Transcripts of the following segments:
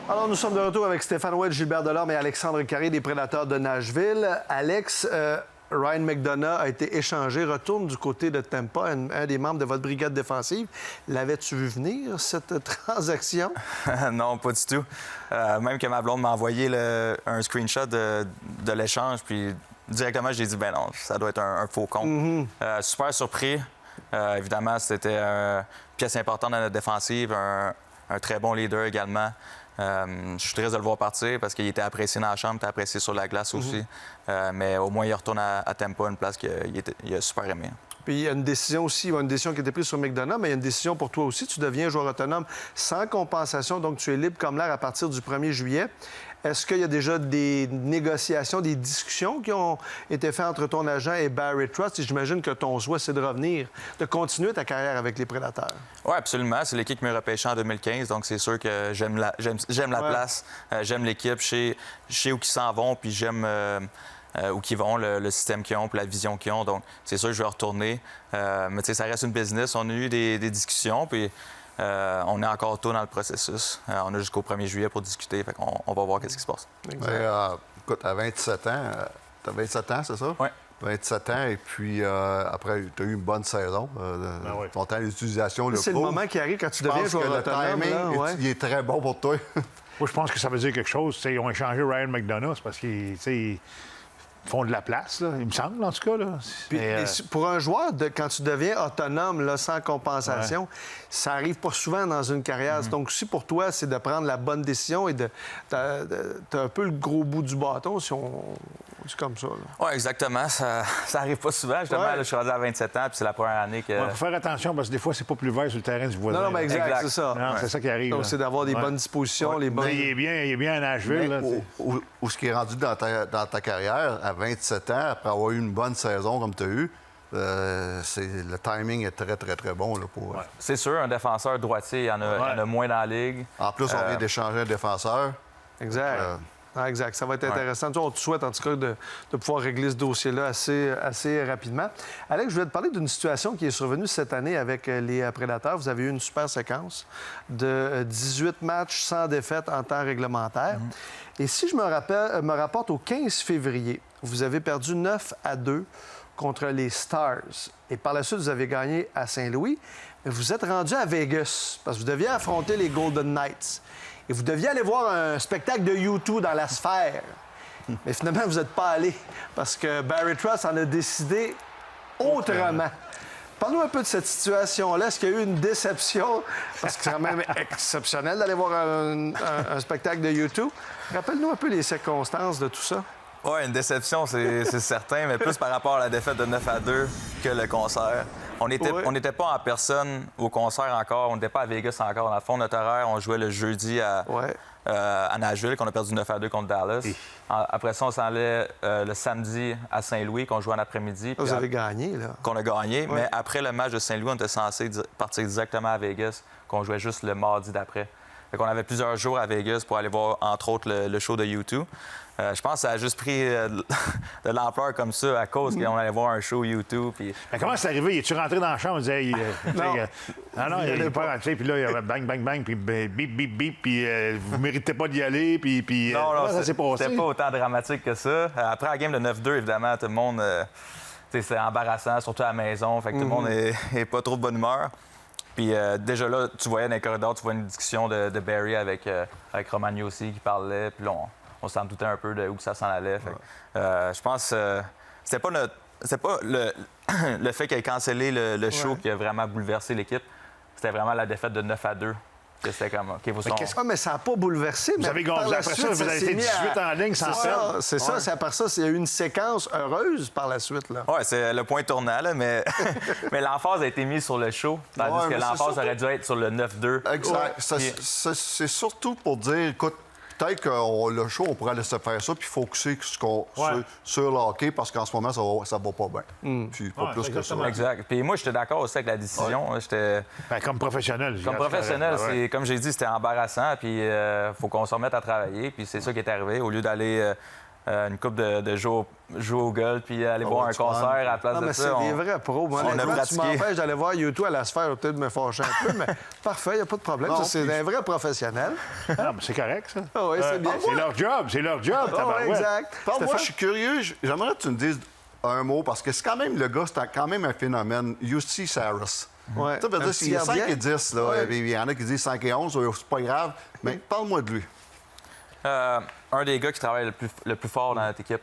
Alors, nous sommes de retour avec Stéphane White, Gilbert Delorme et Alexandre Carrier des Prédateurs de Nashville. Alex, Ryan McDonagh a été échangé, retourne du côté de Tampa, un des membres de votre brigade défensive. L'avais-tu vu venir, cette transaction? Non, pas du tout. Même que ma blonde m'a envoyé un screenshot de l'échange, puis directement, j'ai dit, ben non, ça doit être un faux compte. Super surpris. Évidemment, c'était une pièce importante dans notre défensive, un très bon leader également. Je suis très de le voir partir parce qu'il était apprécié dans la chambre, il était apprécié sur la glace aussi. Mais au moins, il retourne à Tampa, une place qu'il a super aimé. Puis il y a une décision aussi, une décision qui était prise sur McDonagh, mais il y a une décision pour toi aussi. Tu deviens joueur autonome sans compensation, donc tu es libre comme l'air à partir du 1er juillet. Est-ce qu'il y a déjà des négociations, des discussions qui ont été faites entre ton agent et Barry Trotz? Et j'imagine que ton souhait, c'est de revenir, de continuer ta carrière avec les Prédateurs. Oui, absolument. C'est l'équipe qui m'a repêché en 2015, donc c'est sûr que j'aime la place, j'aime l'équipe, je sais où ils s'en vont, puis j'aime où ils vont, le système qu'ils ont, puis la vision qu'ils ont. Donc, c'est sûr que je vais retourner. Mais tu sais, ça reste une business. On a eu des discussions, puis on est encore tôt dans le processus. On a jusqu'au 1er juillet pour discuter. Fait qu'on va voir qu'est-ce qui se passe. Écoute, à 27 ans, tu as 27 ans, c'est ça? Oui. 27 ans, et puis après, tu as eu une bonne saison. Ton temps d'utilisation, c'est le moment qui arrive quand tu deviens joueur autonome. Le timing, il est très bon pour toi. Moi, je pense que ça veut dire quelque chose. T'sais, ils ont échangé Ryan McDonagh, c'est parce qu'ils font de la place, là, il me semble, en tout cas. Là. Puis, pour un joueur, quand tu deviens autonome, là, sans compensation, ça arrive pas souvent dans une carrière. Donc, aussi, pour toi, c'est de prendre la bonne décision et t'as un peu le gros bout du bâton, si on... C'est comme ça. Oui, exactement. Ça arrive pas souvent. Justement, là, je suis rendu à 27 ans, puis c'est la première année que... Il faut faire attention, parce que des fois, c'est pas plus vert sur le terrain du voisin. Non, mais exact. C'est ça. C'est ça qui arrive. Donc, c'est d'avoir des bonnes dispositions, les bonnes... Il est bien à Nashville. Là, où ce qui est rendu dans ta carrière, à 27 ans, après avoir eu une bonne saison comme tu as eu, le timing est très, très, très bon. Là, pour... C'est sûr, un défenseur droitier, il y en a moins dans la ligue. En plus, on vient d'échanger un défenseur. Exact. Exact. Ça va être intéressant. On te souhaite, en tout cas, de pouvoir régler ce dossier-là assez rapidement. Alex, je voulais te parler d'une situation qui est survenue cette année avec les Prédateurs. Vous avez eu une super séquence de 18 matchs sans défaite en temps réglementaire. Et si je me rapporte au 15 février, vous avez perdu 9-2 contre les Stars. Et par la suite, vous avez gagné à Saint-Louis. Mais vous êtes rendu à Vegas parce que vous deviez affronter les Golden Knights. Et vous deviez aller voir un spectacle de U2 dans la sphère. Mais finalement, vous n'êtes pas allé parce que Barry Trotz en a décidé autrement. Parle-nous un peu de cette situation-là. Est-ce qu'il y a eu une déception? Parce que c'est quand même exceptionnel d'aller voir un spectacle de U2. Rappelle-nous un peu les circonstances de tout ça. Oui, une déception, c'est certain, mais plus par rapport à la défaite de 9-2 que le concert. On n'était pas en personne au concert encore, on n'était pas à Vegas encore. Dans le fond, notre horaire, on jouait le jeudi à Nashville, qu'on a perdu 9-2 contre Dallas. Après ça, on s'en allait le samedi à Saint-Louis, qu'on jouait en après-midi. Vous avez gagné, là. Qu'on a gagné, mais après le match de Saint-Louis, on était censé partir directement à Vegas, qu'on jouait juste le mardi d'après. Fait qu'on avait plusieurs jours à Vegas pour aller voir, entre autres, le show de U2. Je pense que ça a juste pris de l'ampleur comme ça à cause qu'on allait voir un show U2. Puis... Mais comment c'est arrivé? Es-tu rentré dans la chambre et disais... non, il n'est pas rentré. Puis là, il y avait bang, bang, bang, puis bip, bip, bip, puis vous ne méritez pas d'y aller. Puis non, ça s'est passé? C'était pas autant dramatique que ça. Après la game de 9-2, évidemment, tout le monde... c'est embarrassant, surtout à la maison. Fait que tout le monde est pas trop de bonne humeur. Puis déjà là, tu voyais dans les corridors, tu vois une discussion de Barry avec Romagno aussi qui parlait. Puis là, on s'en doutait un peu de où ça s'en allait. Fait je pense que c'était pas le fait qu'il ait cancellé le show qui a vraiment bouleversé l'équipe. C'était vraiment la défaite de 9-2. C'était comme, OK, mais ça n'a pas bouleversé. Vous avez après ça, vous avez été 18 en ligne sans perdre. C'est ça, c'est après ça, il y a eu une séquence heureuse par la suite. Oui, c'est le point tournant, là, mais l'emphase a été mise sur le show, tandis que l'emphase aurait dû être sur le 9-2. Exact. C'est surtout pour dire, écoute, peut-être que le show, on pourrait laisser faire ça puis focusser sur le hockey parce qu'en ce moment, ça va pas bien. Puis pas plus que ça. Exact. Puis moi, j'étais d'accord aussi avec la décision. Comme professionnel. Comme professionnel, comme j'ai dit, c'était embarrassant. Puis il faut qu'on se remette à travailler. Puis c'est ça qui est arrivé. Au lieu d'aller une coupe de jouer au golf, puis aller voir un concert à la place Non, de mais ça. c'est des vrais pros. Moi, on a honnêtement, tu pratiqué. m'empêches d'aller voir YouTube à la sphère, peut-être me fâcher un peu, mais parfait, il n'y a pas de problème. Non, Ça, c'est puis- un vrai professionnel. Non, mais c'est correct, ça. Ah oui, c'est bien. C'est leur job, c'est leur job, Ah oui, tabarouette. exact. Moi, Stéphane? je suis curieux. J'aimerais que tu me dises un mot, parce que c'est quand même, le gars, c'est quand même un phénomène. Justy Saros. Ouais. Tu veux Un dire, petit s'il y a 5 gardien. et 10, là, Ouais. il y en a qui disent 5 et 11, c'est pas grave. Mais parle-moi de lui. Un des gars qui travaille le plus fort dans notre équipe.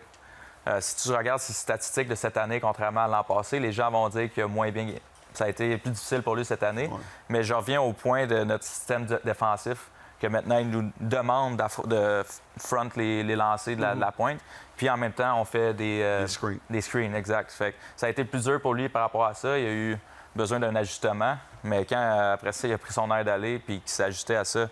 Si tu regardes ses statistiques de cette année, contrairement à l'an passé, les gens vont dire qu'il a moins bien. Ça a été plus difficile pour lui cette année. Ouais. Mais je reviens au point de notre système défensif, que maintenant, il nous demande de front les lancers de la pointe. Puis en même temps, on fait des screens. Des screens, exact. Fait que ça a été plus dur pour lui par rapport à ça. Il a eu besoin d'un ajustement. Mais quand, après ça, il a pris son air d'aller puis qu'il s'est ajusté à ça,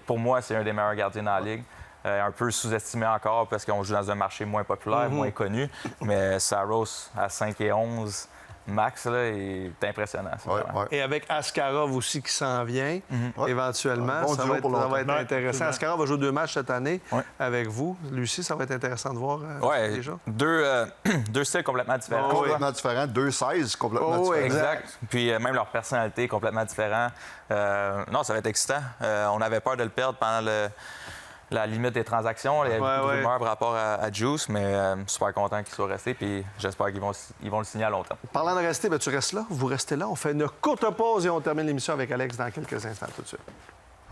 pour moi, c'est un des meilleurs gardiens dans la Ligue. Un peu sous-estimé encore parce qu'on joue dans un marché moins populaire, moins connu. Mais Saros, à 5 et 11 max, là, est impressionnant. C'est Ouais, vraiment. ouais. Et avec Askarov aussi qui s'en vient, éventuellement, Un bon ça, duo va être, pour ça va longtemps. être Ouais, intéressant. absolument. Askarov va jouer 2 matchs cette année Ouais. avec vous. Lucie, ça va être intéressant de voir Ouais, déjà. deux styles complètement différents. Oh, Complètement différent. 2-16, complètement Oh, différent. Exact. Puis même leur personnalité complètement différent. Non, ça va être excitant. On avait peur de le perdre pendant la limite des transactions. Il y avait beaucoup de rumeurs par rapport à Juice, mais super content qu'il soit resté. Puis j'espère qu'ils vont le signer à long terme. Parlant de rester, ben, tu restes là. Vous restez là. On fait une courte pause et on termine l'émission avec Alex dans quelques instants tout de suite.